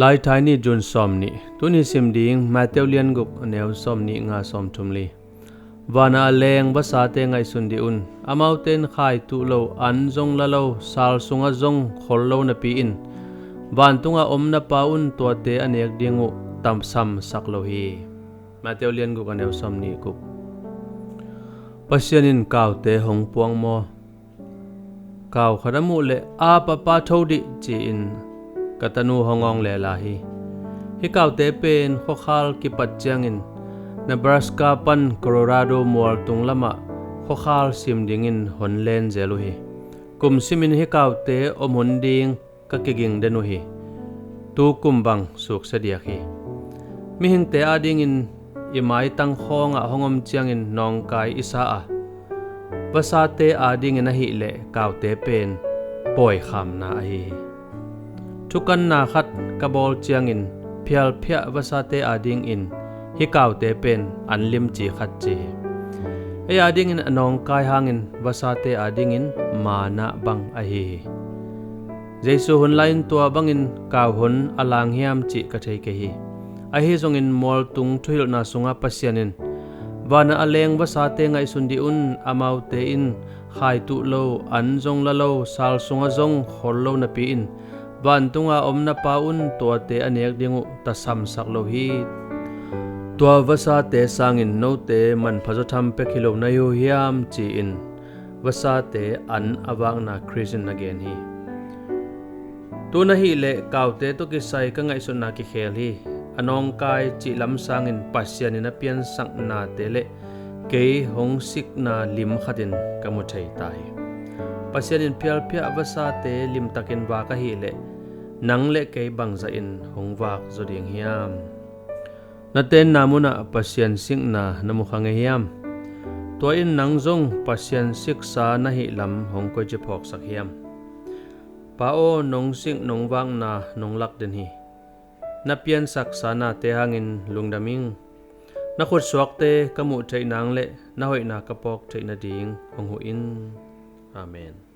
ลายทายนี่จุนซอมนี่ตุนี่ซิมดิงมาเตวเลียนกุกแนวซอมนี่งาซอมทุมลีวานาแรงภาษาเตงไงสุนดิอุนอามาวเตนขายตุโลอันจงละโลซาลสุงะจงขอลโลนะปีอินวานตุงะอมนะปาอุนตัวเตอเนกดิงูตัมซัมสักโลฮีมาเตวเลียนกุกแนวซอมนี่กุกปัสยานินกาวเตหงปวงโมกาวขดมูเลอาปะปาโทดิจีอินกตนูหงองเลลาฮีฮิกาวเตเป็นขอขาลกิปัจจังอินNebraska pan Colorado mual tung lama khokhal sim dingin honlen zelu hi kum simin hi kaute om hunding ka kiging denu hi tu kumbang suk sadia hi mi hingte adingin imai tang khonga hongom chiangin nongkai isa a pasate adingin a hi le kaute pen poi kham na hi thukan na khat kabol chiangin phial phia pasate ading in hi kaute pen anlim chi khat chi e ading in anong kai hangin wasate ading in mana bang a hi jesu hun lain tua bangin kaw hun alang hiam chi ka thei ke hi a hi zong in mol tung thuil na sunga pasianin wana aleng wasate ngai sundi un amaute in khai tu lo an jong la lo sal sunga jong khol lo na pi in ban tunga omna paun to te anek dingu ta sam sak lo hi tua vasa te sangin no te man phajo tham pe khilo na yo hiam chi in vasa te an awang na christian again hi tu na hi le kaute to ki sai ka ngai sun na ki khel hi anong kai chi lam sangin pasyan in apian sang na te le ke hong sik na lim khatin ka mu thei tai pasyan in phial phia vasa te lim takin wa ka hi le nang le ke bangza in hong wak zoding hiam naten namuna pasyan sing na namukhang hiam to in nangjong pasyan sik sa na hi lam hong ko je phok sak hiam pao nong sing nong wang na nong lak den hi na pian sak sa na te hangin lungdaming na khut suak te kamu thei nang le na hoi na kapok thei na ding hong hu in amen